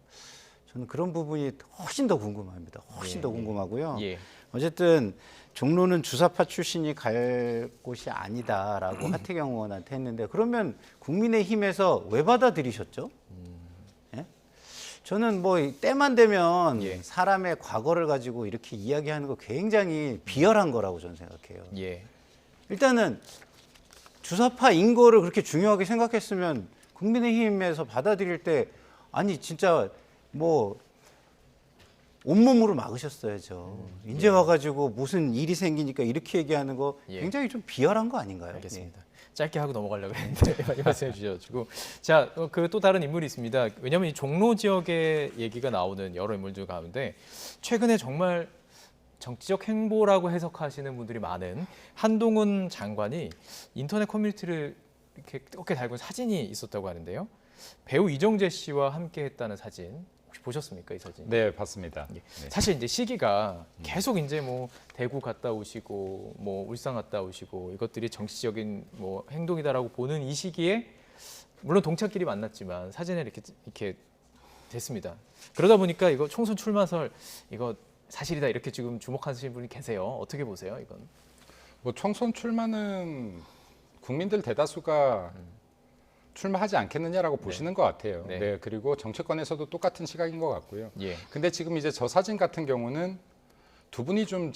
저는 그런 부분이 훨씬 더 궁금합니다. 훨씬 더 궁금하고요. 예. 어쨌든 종로는 주사파 출신이 갈 곳이 아니다라고 하태경 의원한테 했는데 그러면 국민의힘에서 왜 받아들이셨죠? 예? 저는 뭐 때만 되면 예. 사람의 과거를 가지고 이렇게 이야기하는 거 굉장히 비열한 거라고 저는 생각해요. 예. 일단은 주사파인 거를 그렇게 중요하게 생각했으면 국민의힘에서 받아들일 때 아니 진짜 뭐 온몸으로 막으셨어야죠. 이제 와가지고 무슨 일이 생기니까 이렇게 얘기하는 거 예. 굉장히 좀 비열한 거 아닌가요? 알겠습니다. 짧게 하고 넘어가려고 했는데 많이 말씀해 주셔가지고 자, 그 또 다른 인물이 있습니다. 왜냐하면 이 종로 지역의 얘기가 나오는 여러 인물들 가운데 최근에 정말 정치적 행보라고 해석하시는 분들이 많은 한동훈 장관이 인터넷 커뮤니티를 이렇게 뜨겁게 달군 사진이 있었다고 하는데요. 배우 이정재 씨와 함께했다는 사진 혹시 보셨습니까, 이 사진? 네, 봤습니다. 예. 네. 사실 이제 시기가 계속 이제 뭐 대구 갔다 오시고 뭐 울산 갔다 오시고 이것들이 정치적인 뭐 행동이다라고 보는 이 시기에 물론 동창끼리 만났지만 사진에 이렇게 됐습니다. 그러다 보니까 이거 총선 출마설 이거 사실이다 이렇게 지금 주목하시는 분이 계세요. 어떻게 보세요, 이건? 뭐 총선 출마는 국민들 대다수가 출마하지 않겠느냐라고 보시는 것 같아요. 네. 네. 그리고 정치권에서도 똑같은 시각인 것 같고요. 예. 근데 지금 이제 저 사진 같은 경우는 두 분이 좀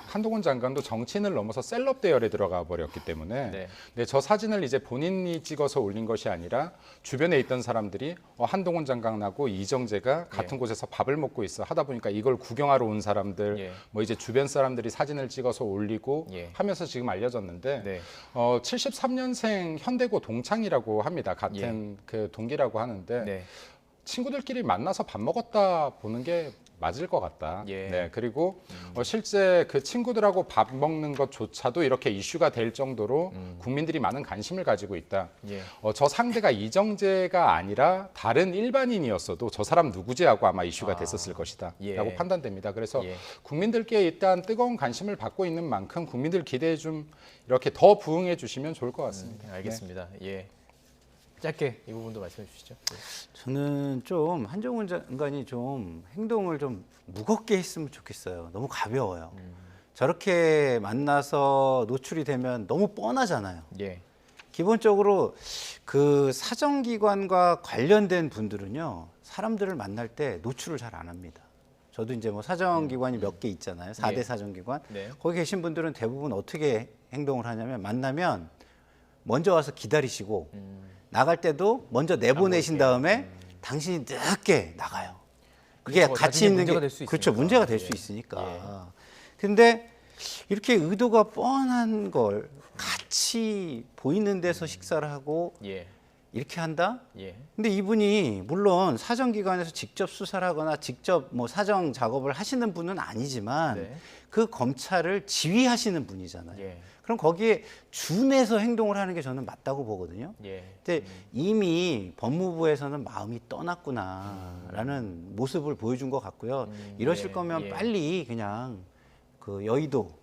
한동훈 장관도 정치인을 넘어서 셀럽 대열에 들어가 버렸기 때문에 네. 네, 저 사진을 이제 본인이 찍어서 올린 것이 아니라 주변에 있던 사람들이 한동훈 장관하고 이정재가 같은 곳에서 밥을 먹고 있어 하다 보니까 이걸 구경하러 온 사람들 예. 뭐 이제 주변 사람들이 사진을 찍어서 올리고 예. 하면서 지금 알려졌는데 네. 73년생 현대고 동창이라고 합니다. 같은 그 동기라고 하는데 네. 친구들끼리 만나서 밥 먹었다 보는 게 맞을 것 같다. 예. 네, 그리고 실제 그 친구들하고 밥 먹는 것조차도 이렇게 이슈가 될 정도로 국민들이 많은 관심을 가지고 있다. 예. 저 상대가 이정재가 아니라 다른 일반인이었어도 저 사람 누구지 하고 아마 이슈가 됐었을 것이다. 예. 라고 판단됩니다. 그래서 예. 국민들께 일단 뜨거운 관심을 받고 있는 만큼 국민들 기대에 좀 이렇게 더 부응해 주시면 좋을 것 같습니다. 알겠습니다. 예. 짧게 이 부분도 말씀해 주시죠. 네. 저는 좀 한동훈 장관이 좀 행동을 좀 무겁게 했으면 좋겠어요. 너무 가벼워요. 저렇게 만나서 노출이 되면 너무 뻔하잖아요. 예. 기본적으로 그 사정기관과 관련된 분들은요, 사람들을 만날 때 노출을 잘 안 합니다. 저도 이제 뭐 사정기관이 몇 개 있잖아요. 4대 예. 사정기관. 네. 거기 계신 분들은 대부분 어떻게 행동을 하냐면 만나면 먼저 와서 기다리시고 나갈 때도 먼저 내보내신 다음에 당신이 늦게 나가요. 그게 그렇죠. 같이 나중에 있는 문제가 게 될 수 그렇죠. 있으니까. 문제가 될 수 예. 있으니까. 근데 이렇게 의도가 뻔한 걸 같이 보이는 데서 식사를 하고 예. 이렇게 한다? 예. 근데 이분이 물론 사정기관에서 직접 수사를 하거나 직접 뭐 사정 작업을 하시는 분은 아니지만 네. 그 검찰을 지휘하시는 분이잖아요. 예. 그럼 거기에 준해서 행동을 하는 게 저는 맞다고 보거든요. 예. 근데 이미 법무부에서는 마음이 떠났구나라는 모습을 보여준 것 같고요. 이러실 예, 거면 예. 빨리 그냥 그 여의도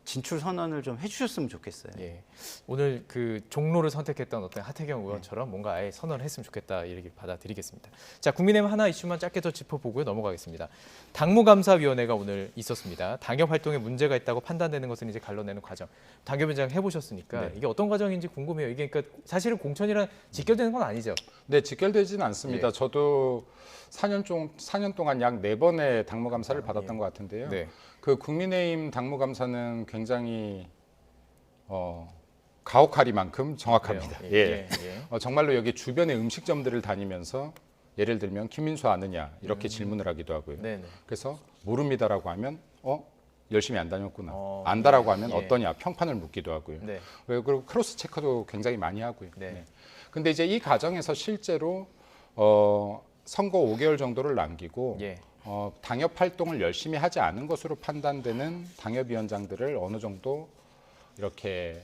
진출 선언을 좀 해주셨으면 좋겠어요. 예. 오늘 그 종로를 선택했던 어떤 하태경 의원처럼 뭔가 아예 선언을 했으면 좋겠다 이 얘기를 받아들이겠습니다. 자, 국민의힘 하나 이슈만 짧게 더 짚어보고요 넘어가겠습니다. 당무감사위원회가 오늘 있었습니다. 당협 활동에 문제가 있다고 판단되는 것은 이제 갈라내는 과정. 당협위원장 해보셨으니까 네. 이게 어떤 과정인지 궁금해요. 이게 그러니까 사실은 공천이랑 직결되는 건 아니죠. 네, 직결되지는 않습니다. 예. 저도 4년 동안 약 4번의 당무감사를 받았던 것 같은데요. 네. 그 국민의힘 당무감사는 굉장히 가혹하리만큼 정확합니다. 그래요. 예. 예. 정말로 여기 주변의 음식점들을 다니면서 예를 들면 김민수 아느냐 이렇게 질문을 하기도 하고요. 네네. 그래서 모릅니다라고 하면 열심히 안 다녔구나. 어, 안다라고 하면 예. 어떠냐 평판을 묻기도 하고요. 네. 그리고 크로스 체크도 굉장히 많이 하고요. 네. 근데 이제 이 과정에서 실제로 선거 5개월 정도를 남기고 예. 당협 활동을 열심히 하지 않은 것으로 판단되는 당협위원장들을 어느 정도 이렇게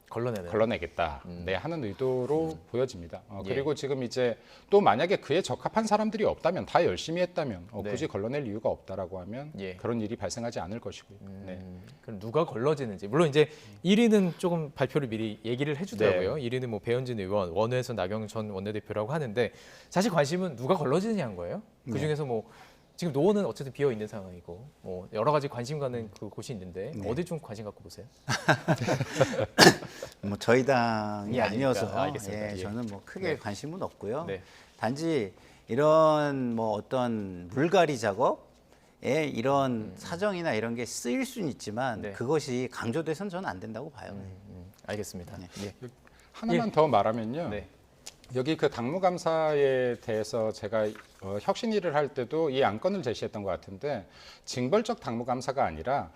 걸러내겠다 하는 의도로 보여집니다. 예. 그리고 지금 이제 또 만약에 그에 적합한 사람들이 없다면, 다 열심히 했다면 네. 굳이 걸러낼 이유가 없다라고 하면 예. 그런 일이 발생하지 않을 것이고요. 네. 그럼 누가 걸러지는지 물론 이제 1위는 조금 발표를 미리 얘기를 해주더라고요. 네. 1위는 뭐 배현진 의원, 원외에서 나경원 전 원내대표라고 하는데 사실 관심은 누가 걸러지느냐는 거예요. 그 중에서 뭐 지금 노원은 어쨌든 비어 있는 상황이고 뭐 여러 가지 관심 가는 그 곳이 있는데 어디 좀 관심 갖고 보세요? 뭐 저희 당이 예, 아니어서 알겠습니다. 예. 저는 뭐 크게 네. 관심은 없고요. 네. 단지 이런 뭐 어떤 물갈이 작업에 이런 사정이나 이런 게 쓰일 수는 있지만 네. 그것이 강조돼서는 저는 안 된다고 봐요. 알겠습니다. 예. 하나만 더 말하면요. 네. 여기 그 당무감사에 대해서 제가 혁신위를 할 때도 이 안건을 제시했던 것 같은데, 징벌적 당무감사가 아니라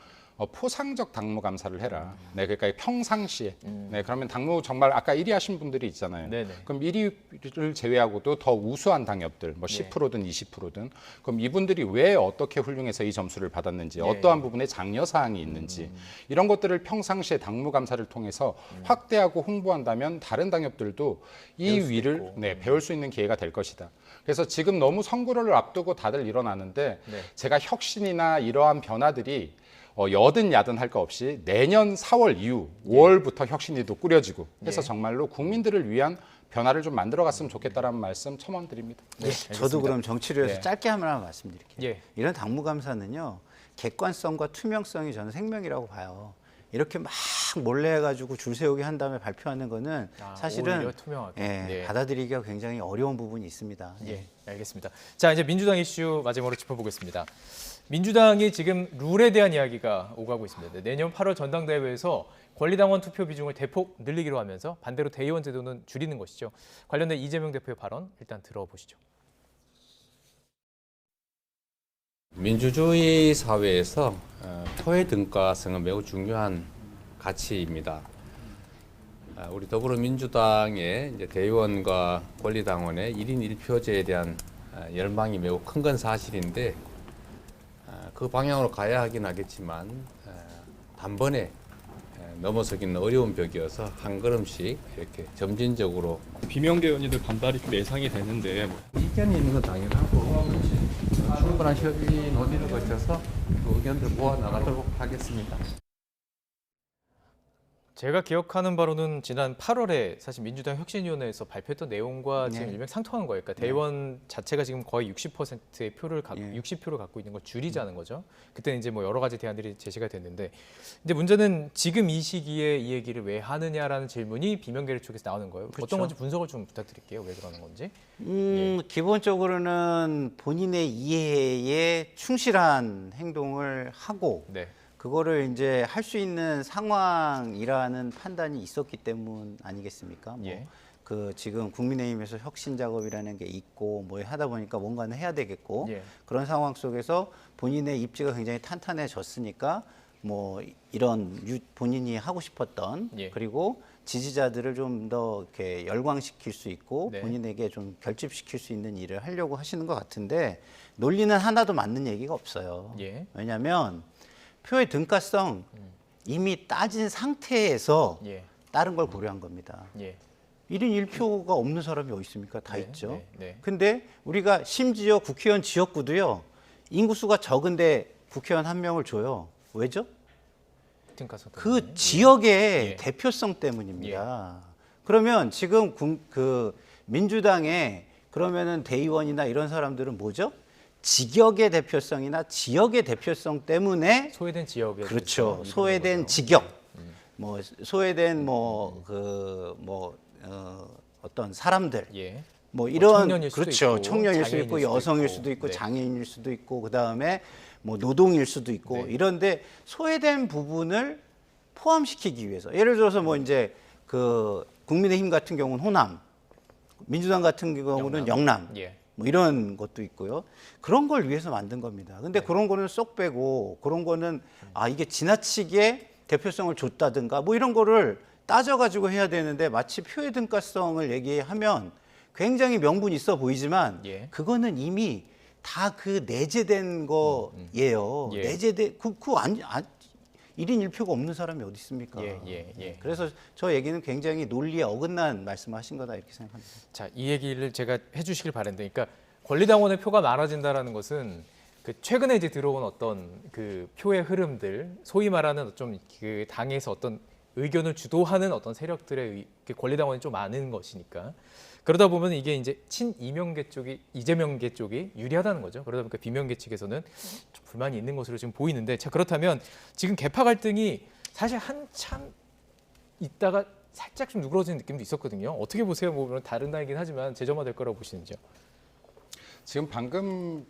포상적 당무감사를 해라. 네, 그러니까 평상시에. 네, 그러면 당무 정말 아까 1위 하신 분들이 있잖아요. 네네. 그럼 1위를 제외하고도 더 우수한 당협들, 뭐 예. 10%든 20%든, 그럼 이분들이 왜 어떻게 훌륭해서 이 점수를 받았는지, 예. 어떠한 부분에 장려 사항이 있는지, 이런 것들을 평상시에 당무감사를 통해서 확대하고 홍보한다면 다른 당협들도 이 배울 수도 위를 있고. 배울 수 있는 기회가 될 것이다. 그래서 지금 너무 선거를 앞두고 다들 일어나는데, 네. 제가 혁신이나 이러한 변화들이 여든 야든 할 거 없이 내년 4월 이후 5월부터 혁신위도 꾸려지고 해서 예. 정말로 국민들을 위한 변화를 좀 만들어갔으면 좋겠다라는 말씀 첨언드립니다. 네, 저도 그럼 정치료에서 네. 짧게 하나 말씀드릴게요. 예. 이런 당무감사는요, 객관성과 투명성이 저는 생명이라고 봐요. 이렇게 막 몰래 해가지고 줄 세우게 한 다음에 발표하는 거는 사실은 오히려 투명하게. 예, 받아들이기가 굉장히 어려운 부분이 있습니다. 예, 알겠습니다. 자, 이제 민주당 이슈 마지막으로 짚어보겠습니다. 민주당이 지금 룰에 대한 이야기가 오가고 있습니다. 내년 8월 전당대회에서 권리당원 투표 비중을 대폭 늘리기로 하면서 반대로 대의원 제도는 줄이는 것이죠. 관련된 이재명 대표의 발언 일단 들어보시죠. 민주주의 사회에서 표의 등가성은 매우 중요한 가치입니다. 우리 더불어민주당의 이제 대의원과 권리당원의 1인 1표제에 대한 열망이 매우 큰 건 사실인데, 그 방향으로 가야 하긴 하겠지만 단번에 넘어서기는 어려운 벽이어서 한 걸음씩 이렇게 점진적으로. 비명계 의원님들 반발이 좀 예상이 되는데 이견이 있는 건 당연하고 충분한 협의 논의를 거쳐서 그 의견들 모아 나가도록 하겠습니다. 제가 기억하는 바로는 지난 8월에 사실 민주당 혁신위원회에서 발표했던 내용과 지금 네. 일맥 상통한 거예요. 그러니까 대의원 자체가 지금 거의 60%의 표를 갖고 예. 60표를 갖고 있는 걸 줄이자는 거죠. 그때는 이제 뭐 여러 가지 대안들이 제시가 됐는데, 이제 문제는 지금 이 시기에 이 얘기를 왜 하느냐라는 질문이 비명계를 쪽에서 나오는 거예요. 그렇죠. 어떤 건지 분석을 좀 부탁드릴게요. 왜 그러는 건지. 기본적으로는 본인의 이해에 충실한 행동을 하고 네. 그거를 이제 할 수 있는 상황이라는 판단이 있었기 때문 아니겠습니까? 뭐 예. 그 지금 국민의힘에서 혁신 작업이라는 게 있고 뭐 하다 보니까 뭔가는 해야 되겠고 예. 그런 상황 속에서 본인의 입지가 굉장히 탄탄해졌으니까 뭐 이런 본인이 하고 싶었던 예. 그리고 지지자들을 좀 더 이렇게 열광시킬 수 있고 네. 본인에게 좀 결집시킬 수 있는 일을 하려고 하시는 것 같은데, 논리는 하나도 맞는 얘기가 없어요. 예. 왜냐하면 표의 등가성 이미 따진 상태에서 예. 다른 걸 고려한 겁니다. 예. 1인 1표가 없는 사람이 어디 있습니까? 다 네, 있죠. 네, 네. 근데 우리가 심지어 국회의원 지역구도요, 인구수가 적은데 국회의원 한 명을 줘요. 왜죠? 등가성 때문에. 그 지역의 예. 대표성 때문입니다. 그러면 지금 그 민주당의 그러면은 대의원이나 이런 사람들은 뭐죠? 직역의 대표성이나 지역의 대표성 때문에, 소외된 지역에 그렇죠. 대해서 소외된 거죠. 직역, 뭐 소외된 어떤 사람들, 예. 뭐 이런 청년일 수도 그렇죠. 있고, 청년일 수도 장애인일 있고, 수도 여성일 있고. 수도 있고, 네. 장애인일 수도 있고, 그 다음에 뭐 노동일 수도 있고, 네. 이런데 소외된 부분을 포함시키기 위해서, 예를 들어서 뭐 이제 그 국민의힘 같은 경우는 호남, 민주당 같은 경우는 영남, 예. 뭐 이런 것도 있고요. 그런 걸 위해서 만든 겁니다. 근데 그런 거는 쏙 빼고, 그런 거는 이게 지나치게 대표성을 줬다든가 뭐 이런 거를 따져가지고 해야 되는데, 마치 표의 등가성을 얘기하면 굉장히 명분 있어 보이지만 예. 그거는 이미 다 그 내재된 거예요. 예. 내재된 그 1인 1표가 없는 사람이 어디 있습니까? 예. 그래서 저 얘기는 굉장히 논리에 어긋난 말씀하신 거다 이렇게 생각합니다. 자, 이 얘기를 제가 해주시길 바랬는데, 그러니까 권리당원의 표가 많아진다라는 것은 그 최근에 이제 들어온 어떤 그 표의 흐름들, 소위 말하는 좀 그 당에서 어떤 의견을 주도하는 어떤 세력들의 그 권리당원이 좀 많은 것이니까, 그러다 보면 이게 이제 친이명계 쪽이, 이재명계 쪽이 유리하다는 거죠. 그러다 보니까 비명계 측에서는 좀 불만이 있는 것으로 지금 보이는데, 자, 그렇다면 지금 계파 갈등이 사실 한참 있다가 살짝 좀 누그러지는 느낌도 있었거든요. 어떻게 보세요? 뭐 물론 다른 당이긴 하지만 재점화될 거라고 보시는지요? 지금 방금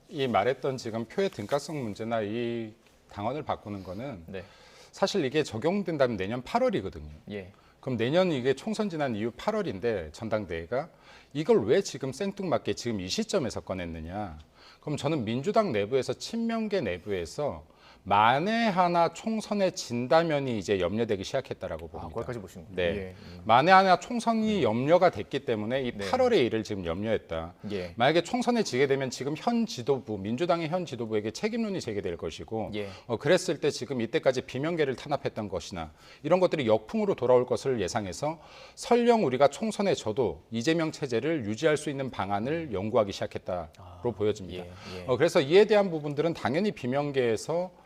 이 말했던 지금 표의 등가성 문제나 이 당원을 바꾸는 거는 네. 사실 이게 적용된다면 내년 8월이거든요. 예. 그럼 내년 이게 총선 지난 이후 8월인데 전당대회가 이걸 왜 지금 생뚱맞게 지금 이 시점에서 꺼냈느냐? 그럼 저는 민주당 내부에서 친명계 내부에서 만에 하나 총선에 진다면이 이제 염려되기 시작했다라고 봅니다. 거기까지 보시는군요. 네. 예. 만에 하나 총선이 염려가 됐기 때문에 이 네. 8월의 일을 지금 염려했다. 예. 만약에 총선에 지게 되면 지금 현 지도부, 민주당의 현 지도부에게 책임론이 제기될 것이고 예. 그랬을 때 지금 이때까지 비명계를 탄압했던 것이나 이런 것들이 역풍으로 돌아올 것을 예상해서 설령 우리가 총선에 져도 이재명 체제를 유지할 수 있는 방안을 연구하기 시작했다로 보여집니다. 예. 그래서 이에 대한 부분들은 당연히 비명계에서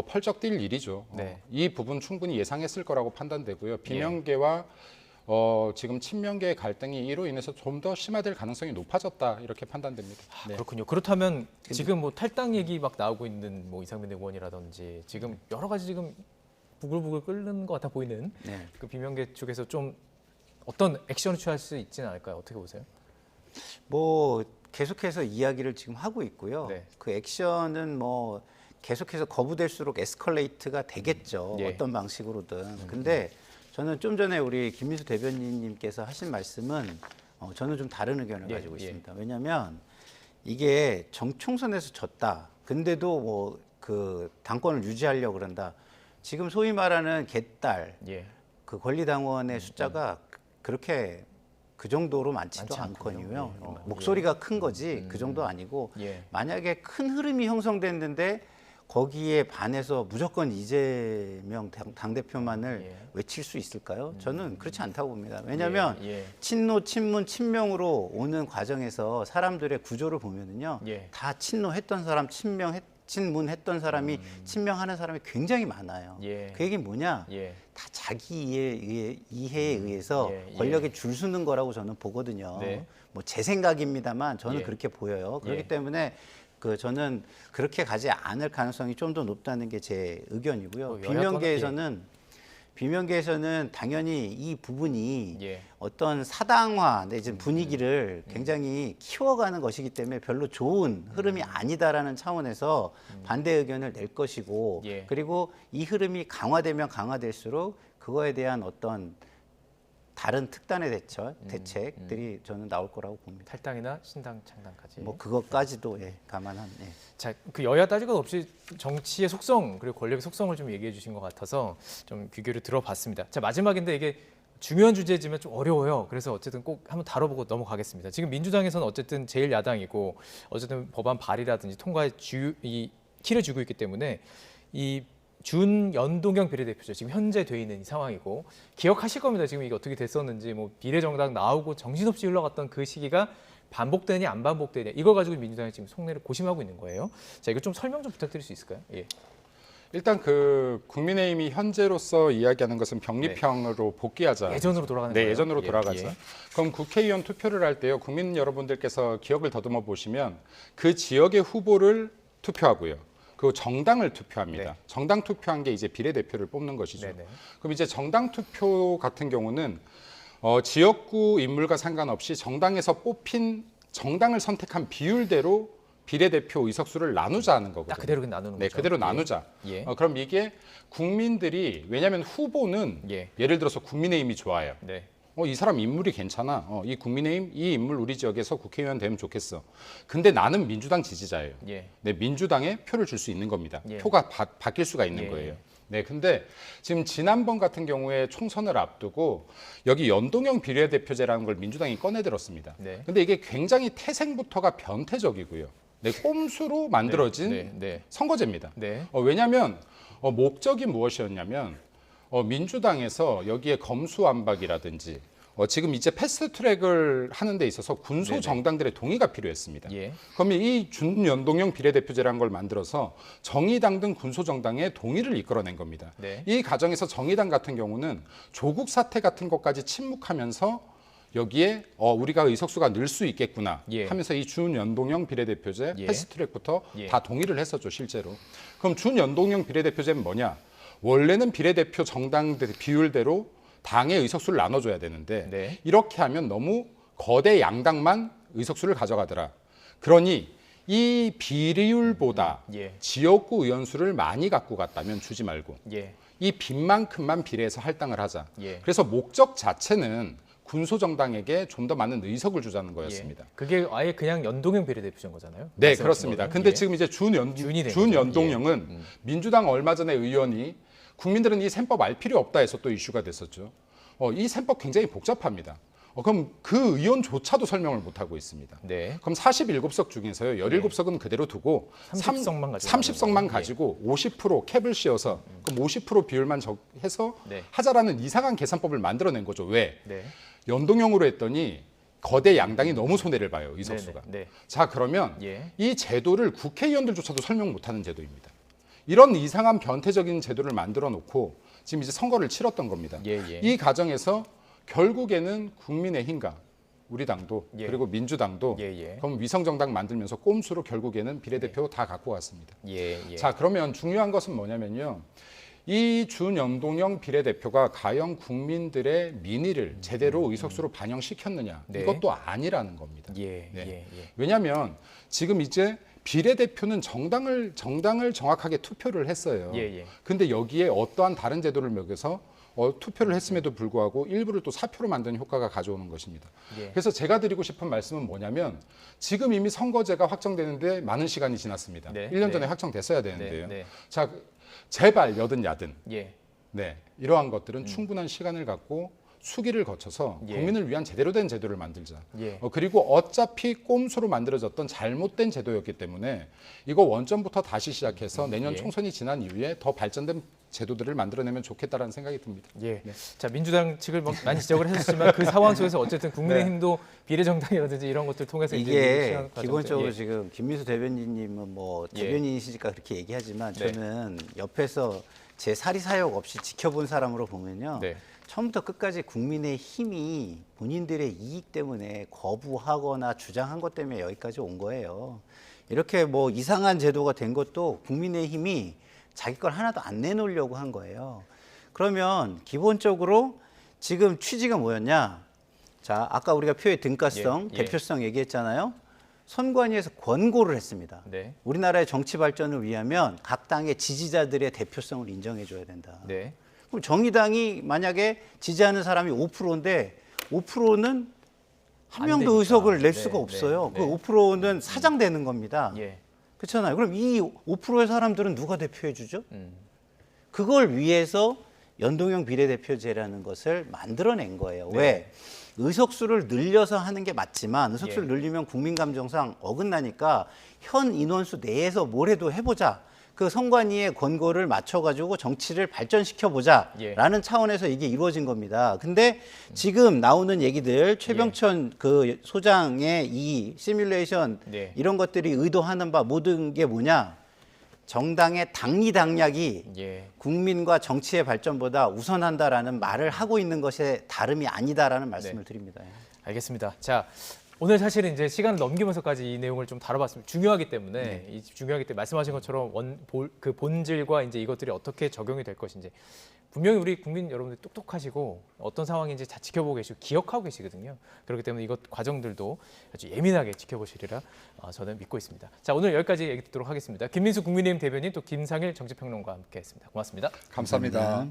펄쩍 뛸 일이죠. 네. 이 부분 충분히 예상했을 거라고 판단되고요. 비명계와 지금 친명계의 갈등이 이로 인해서 좀 더 심화될 가능성이 높아졌다 이렇게 판단됩니다. 네. 그렇군요. 그렇다면 지금 뭐 탈당 얘기 막 나오고 있는 뭐 이상민 의원이라든지 지금 여러 가지 지금 부글부글 끓는 것 같아 보이는 네. 그 비명계 쪽에서 좀 어떤 액션을 취할 수 있지는 않을까요? 어떻게 보세요? 뭐 계속해서 이야기를 지금 하고 있고요. 네. 그 액션은 뭐 계속해서 거부될수록 에스컬레이트가 되겠죠. 예. 어떤 방식으로든. 근데 저는 좀 전에 우리 김민수 대변인님께서 하신 말씀은 저는 좀 다른 의견을 예, 가지고 예. 있습니다. 왜냐하면 이게 정총선에서 졌다. 근데도 뭐 그 당권을 유지하려고 그런다. 지금 소위 말하는 개딸, 예. 그 권리당원의 숫자가 그렇게 그 정도로 많지도 많지 않거든요. 않군요. 예. 목소리가 큰 거지 그 정도 아니고 예. 만약에 큰 흐름이 형성됐는데 거기에 반해서 무조건 이재명 당대표만을 예. 외칠 수 있을까요? 저는 그렇지 않다고 봅니다. 왜냐하면 예. 친노, 친문, 친명으로 오는 과정에서 사람들의 구조를 보면은요, 예. 다 친노했던 사람, 친문했던 사람이 친명하는 사람이 굉장히 많아요. 예. 그 얘기는 뭐냐? 예. 다 자기 이해에 의해서 예. 권력에 줄 서는 거라고 저는 보거든요. 네. 뭐 제 생각입니다만 저는 예. 그렇게 보여요. 그렇기 예. 때문에 저는 그렇게 가지 않을 가능성이 좀 더 높다는 게 제 의견이고요. 비명계에서는 당연히 이 부분이 예. 어떤 사당화 내지 분위기를 굉장히 키워가는 것이기 때문에 별로 좋은 흐름이 아니다라는 차원에서 반대 의견을 낼 것이고 예. 그리고 이 흐름이 강화되면 강화될수록 그거에 대한 어떤 다른 특단의 대책들이 저는 나올 거라고 봅니다. 탈당이나 신당 창당까지. 뭐 그것까지도 감안한. 예. 자, 그 여야 따질 것 없이 정치의 속성 그리고 권력의 속성을 좀 얘기해 주신 것 같아서 좀 귀결을 들어봤습니다. 자, 마지막인데 이게 중요한 주제지만 좀 어려워요. 그래서 어쨌든 꼭 한번 다뤄보고 넘어가겠습니다. 지금 민주당에서는 어쨌든 제일 야당이고 어쨌든 법안 발의라든지 통과에 이 키를 쥐고 있기 때문에 이 준연동형 비례대표죠. 지금 현재 돼 있는 이 상황이고 기억하실 겁니다. 지금 이게 어떻게 됐었는지 뭐 비례정당 나오고 정신없이 흘러갔던 그 시기가 반복되냐 안 반복되냐 이걸 가지고 민주당이 지금 속내를 고심하고 있는 거예요. 자, 이거 좀 설명 좀 부탁드릴 수 있을까요? 예. 일단 그 국민의힘이 현재로서 이야기하는 것은 병립형으로 복귀하자. 예전으로 돌아가는 네, 거예요? 예전으로 예, 돌아가자. 예. 그럼 국회의원 투표를 할 때요. 국민 여러분들께서 기억을 더듬어 보시면 그 지역의 후보를 투표하고요. 그 정당을 투표합니다. 네. 정당 투표한 게 이제 비례대표를 뽑는 것이죠. 네네. 그럼 이제 정당 투표 같은 경우는 지역구 인물과 상관없이 정당에서 뽑힌 정당을 선택한 비율대로 비례대표 의석수를 나누자 하는 거거든요. 딱 그대로 나누는 네, 거죠. 그대로 예. 나누자. 예. 그럼 이게 국민들이 왜냐하면 후보는 예. 예를 들어서 국민의힘이 좋아요. 네. 이 사람 인물이 괜찮아. 이 국민의힘 이 인물 우리 지역에서 국회의원 되면 좋겠어. 근데 나는 민주당 지지자예요. 예. 네, 민주당에 표를 줄 수 있는 겁니다. 예. 표가 바뀔 수가 있는 예. 거예요. 네, 근데 지금 지난번 같은 경우에 총선을 앞두고 여기 연동형 비례대표제라는 걸 민주당이 꺼내들었습니다. 네. 근데 이게 굉장히 태생부터가 변태적이고요. 네, 꼼수로 만들어진 네, 네, 선거제입니다. 네. 왜냐하면 목적이 무엇이었냐면 민주당에서 여기에 검수완박이라든지 지금 이제 패스트트랙을 하는 데 있어서 군소 네네. 정당들의 동의가 필요했습니다. 예. 그러면 이 준연동형 비례대표제라는 걸 만들어서 정의당 등 군소 정당의 동의를 이끌어낸 겁니다. 네. 이 과정에서 정의당 같은 경우는 조국 사태 같은 것까지 침묵하면서 여기에 우리가 의석수가 늘 수 있겠구나 예. 하면서 이 준연동형 비례대표제 예. 패스트트랙부터 예. 다 동의를 했었죠, 실제로. 그럼 준연동형 비례대표제는 뭐냐? 원래는 비례대표 정당들 비율대로 당의 의석수를 나눠줘야 되는데 네. 이렇게 하면 너무 거대 양당만 의석수를 가져가더라. 그러니 이 비율보다 예. 지역구 의원수를 많이 갖고 갔다면 주지 말고 예. 이 빈만큼만 비례해서 할당을 하자. 예. 그래서 목적 자체는 군소 정당에게 좀 더 많은 의석을 주자는 거였습니다. 예. 그게 아예 그냥 연동형 비례대표제인 거잖아요. 네, 말씀하신 그렇습니다. 거는. 근데 예. 지금 이제 준이 된 준연동형은 거죠. 예. 민주당 얼마 전에 의원이 국민들은 이 셈법 알 필요 없다 해서 또 이슈가 됐었죠. 이 셈법 굉장히 복잡합니다. 그럼 그 의원조차도 설명을 못하고 있습니다. 네. 그럼 47석 중에서요, 17석은 그대로 두고 30석만 가지고 30석만 가는 가지고 50% 캡을 씌워서 그럼 50% 비율만 해서 네. 하자라는 이상한 계산법을 만들어낸 거죠. 왜? 네. 연동형으로 했더니 거대 양당이 너무 손해를 봐요, 의석수가. 네. 네. 자, 그러면 예. 이 제도를 국회의원들조차도 설명 못하는 제도입니다. 이런 이상한 변태적인 제도를 만들어 놓고 지금 이제 선거를 치렀던 겁니다. 예, 예. 이 과정에서 결국에는 국민의힘과 우리 당도 예. 그리고 민주당도 예, 예. 그럼 위성정당 만들면서 꼼수로 결국에는 비례대표 다 갖고 갔습니다. 예. 예. 자, 그러면 중요한 것은 뭐냐면요. 이 준연동형 비례대표가 과연 국민들의 민의를 제대로 의석수로 반영시켰느냐. 네. 이것도 아니라는 겁니다. 예. 네. 예. 예. 왜냐하면 지금 이제 비례대표는 정당을 정확하게 투표를 했어요. 예, 예. 근데 여기에 어떠한 다른 제도를 먹여서 투표를 했음에도 불구하고 일부를 또 사표로 만드는 효과가 가져오는 것입니다. 예. 그래서 제가 드리고 싶은 말씀은 뭐냐면 지금 이미 선거제가 확정되는데 많은 시간이 지났습니다. 네, 1년 전에 네. 확정됐어야 되는데요. 네, 네. 자, 제발 여든 야든 예. 네, 이러한 것들은 충분한 시간을 갖고 수기를 거쳐서 예. 국민을 위한 제대로 된 제도를 만들자. 예. 그리고 어차피 꼼수로 만들어졌던 잘못된 제도였기 때문에 이거 원점부터 다시 시작해서 내년 예. 총선이 지난 이후에 더 발전된 제도들을 만들어내면 좋겠다라는 생각이 듭니다. 예. 자, 민주당 측을 많이 지적을 해주셨지만 그 상황 속에서 어쨌든 국민의힘도 비례정당이라든지 이런 것들 통해서 이제 이게 시간 과정들, 기본적으로 예. 지금 김민수 대변인님은 뭐 예. 대변인이시니까 그렇게 얘기하지만 네. 저는 옆에서 제 사리사욕 없이 지켜본 사람으로 보면요. 네. 처음부터 끝까지 국민의 힘이 본인들의 이익 때문에 거부하거나 주장한 것 때문에 여기까지 온 거예요. 이렇게 뭐 이상한 제도가 된 것도 국민의 힘이 자기 걸 하나도 안 내놓으려고 한 거예요. 그러면 기본적으로 지금 취지가 뭐였냐? 자, 아까 우리가 표의 등가성, 예, 예. 대표성 얘기했잖아요. 선관위에서 권고를 했습니다. 네. 우리나라의 정치 발전을 위하면 각 당의 지지자들의 대표성을 인정해 줘야 된다. 네. 그럼 정의당이 만약에 지지하는 사람이 5%인데 5%는 한 안 명도 되니까. 의석을 낼 네, 수가 네, 없어요. 네. 그 5%는 사장되는 겁니다. 예. 그렇잖아요. 그럼 이 5%의 사람들은 누가 대표해 주죠? 음. 그걸 위해서 연동형 비례대표제라는 것을 만들어낸 거예요. 네. 왜? 의석수를 늘려서 하는 게 맞지만 의석수를 예. 늘리면 국민 감정상 어긋나니까 현 인원수 내에서 뭘 해도 해보자. 그 선관위의 권고를 맞춰가지고 정치를 발전시켜보자라는 예. 차원에서 이게 이루어진 겁니다. 근데 지금 나오는 얘기들 최병천 그 소장의 이 시뮬레이션 네. 이런 것들이 의도하는 바 모든 게 뭐냐? 정당의 당리당략이 예. 국민과 정치의 발전보다 우선한다라는 말을 하고 있는 것에 다름이 아니다라는 말씀을 네. 드립니다. 알겠습니다. 자, 오늘 사실은 이제 시간을 넘기면서까지 이 내용을 좀 다뤄봤습니다. 중요하기 때문에 네. 중요하기 때문에 말씀하신 것처럼 그 본질과 이제 이것들이 어떻게 적용이 될 것인지 분명히 우리 국민 여러분들 똑똑하시고 어떤 상황인지 다 지켜보고 계시고 기억하고 계시거든요. 그렇기 때문에 이것 과정들도 아주 예민하게 지켜보시리라 저는 믿고 있습니다. 자, 오늘 여기까지 얘기 듣도록 하겠습니다. 김민수 국민의힘 대변인 또 김상일 정치평론가와 함께했습니다. 고맙습니다. 감사합니다.